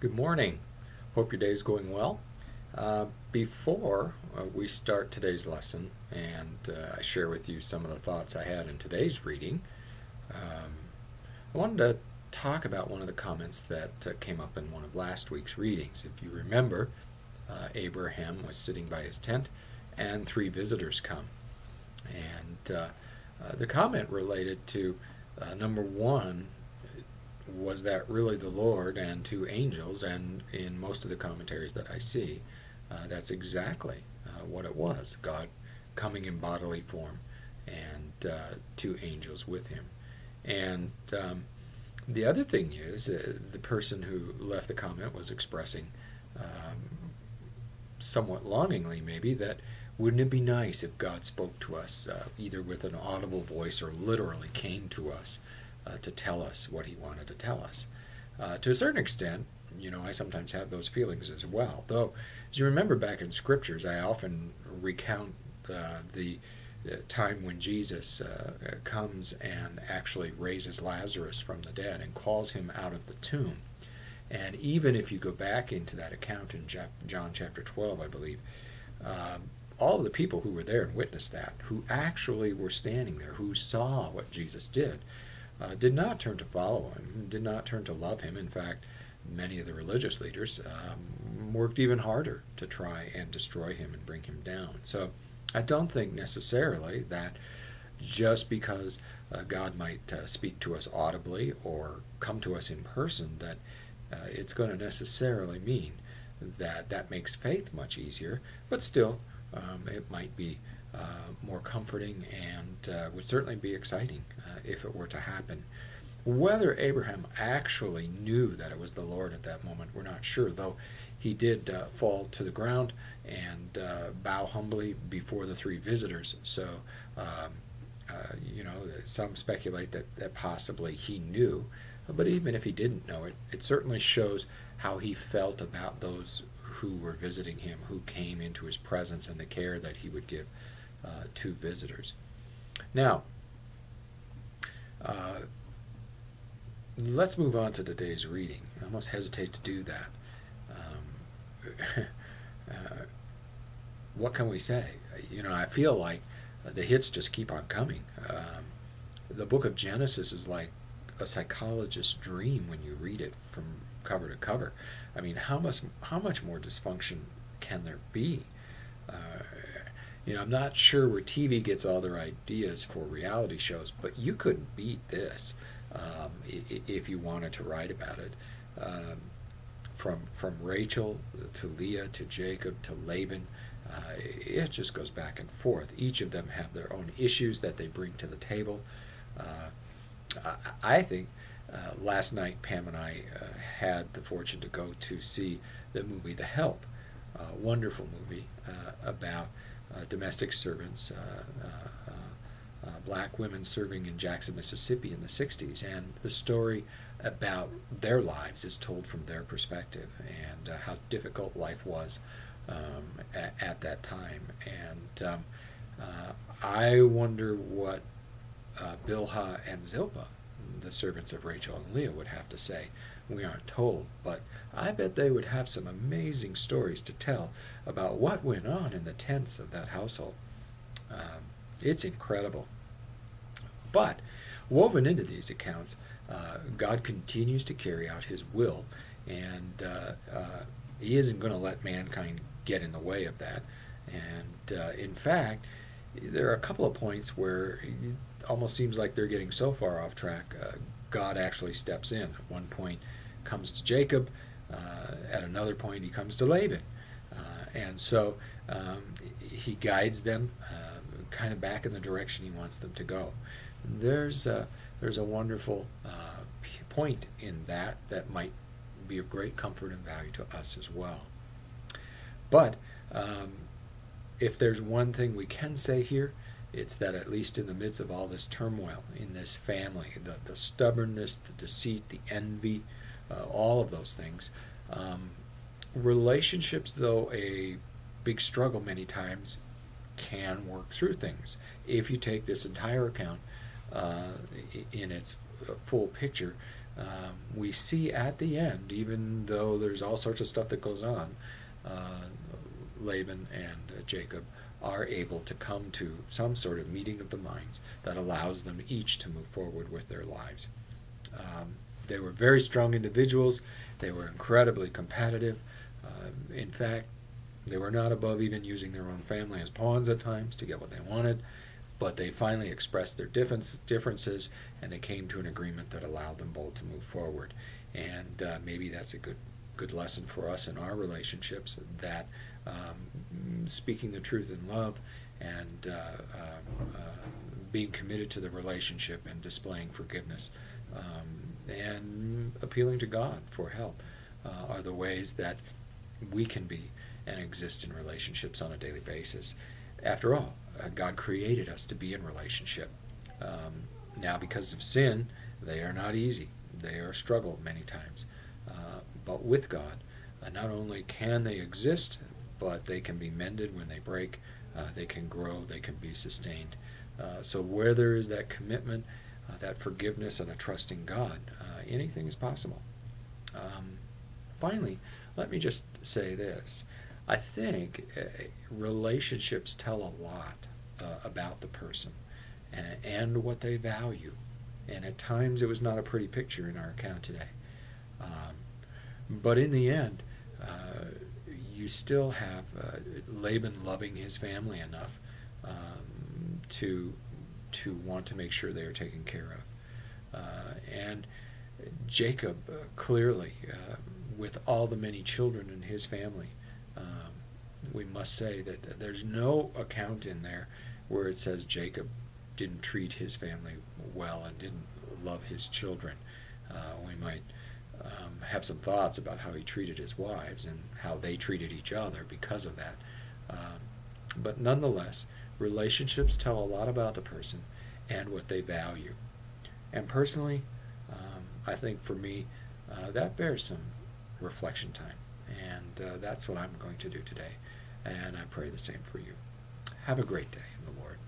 Good morning. Hope your day is going well. Before we start today's lesson and I share with you some of the thoughts I had in today's reading, I wanted to talk about one of the comments that came up in one of last week's readings. If you remember, Abraham was sitting by his tent and three visitors come. And the comment related to number one, was that really the Lord and two angels? And in most of the commentaries that I see, that's exactly what it was. God coming in bodily form and two angels with him. And the other thing is, the person who left the comment was expressing somewhat longingly maybe that wouldn't it be nice if God spoke to us either with an audible voice or literally came to us to tell us what he wanted to tell us. To a certain extent, I sometimes have those feelings as well. Though, as you remember back in scriptures, I often recount the time when Jesus comes and actually raises Lazarus from the dead and calls him out of the tomb. And even if you go back into that account in John chapter 12, I believe, all of the people who were there and witnessed that, who actually were standing there, who saw what Jesus did not turn to follow him, did not turn to love him. In fact, many of the religious leaders worked even harder to try and destroy him and bring him down. So I don't think necessarily that just because God might speak to us audibly or come to us in person that it's going to necessarily mean that that makes faith much easier, but still it might be more comforting and would certainly be exciting if it were to happen. Whether Abraham actually knew that it was the Lord at that moment, we're not sure, though he did fall to the ground and bow humbly before the three visitors. So, some speculate that possibly he knew, but even if he didn't know it, it certainly shows how he felt about those who were visiting him, who came into his presence, and the care that he would give to visitors. Now, let's move on to today's reading. I almost hesitate to do that. What can we say? I feel like the hits just keep on coming. The book of Genesis is like a psychologist's dream when you read it from cover to cover. I mean, how much more dysfunction can there be? I'm not sure where TV gets all their ideas for reality shows, but you couldn't beat this if you wanted to write about it. From Rachel to Leah to Jacob to Laban, it just goes back and forth. Each of them have their own issues that they bring to the table. I think last night Pam and I had the fortune to go to see the movie The Help, a wonderful movie about domestic servants, black women serving in Jackson, Mississippi in the 60s. And the story about their lives is told from their perspective and how difficult life was at that time. And I wonder what Bilhah and Zilpah, the servants of Rachel and Leah, would have to say. We aren't told, but I bet they would have some amazing stories to tell about what went on in the tents of that household. It's incredible. But woven into these accounts, God continues to carry out his will, and he isn't going to let mankind get in the way of that. And in fact, there are a couple of points where it almost seems like they're getting so far off track, God actually steps in. At one point comes to Jacob, at another point he comes to Laban. And so he guides them kind of back in the direction he wants them to go. There's a wonderful point in that might be of great comfort and value to us as well. But if there's one thing we can say here, it's that at least in the midst of all this turmoil in this family, the stubbornness, the deceit, the envy, all of those things, relationships, though a big struggle many times, can work through things. If you take this entire account in its full picture, We see at the end, even though there's all sorts of stuff that goes on, uh, Laban and Jacob are able to come to some sort of meeting of the minds that allows them each to move forward with their lives. They were very strong individuals. They were incredibly competitive. In fact, they were not above even using their own family as pawns at times to get what they wanted, but they finally expressed their differences, and they came to an agreement that allowed them both to move forward. And maybe that's a good lesson for us in our relationships, that speaking the truth in love and being committed to the relationship and displaying forgiveness and appealing to God for help are the ways that we can be and exist in relationships on a daily basis. After all, God created us to be in relationship. Now, because of sin, they are not easy. They are a struggle many times. But with God, not only can they exist, but they can be mended when they break. They can grow. They can be sustained. So where there is that commitment, that forgiveness, and a trust in God, anything is possible. Finally, let me just say this. I think relationships tell a lot about the person and what they value. And at times it was not a pretty picture in our account today. But in the end, you still have Laban loving his family enough to want to make sure they are taken care of. And Jacob clearly, with all the many children in his family, we must say that there's no account in there where it says Jacob didn't treat his family well and didn't love his children. We might have some thoughts about how he treated his wives and how they treated each other because of that. But nonetheless, relationships tell a lot about the person and what they value. And personally, I think for me, that bears some reflection time. And that's what I'm going to do today. And I pray the same for you. Have a great day in the Lord.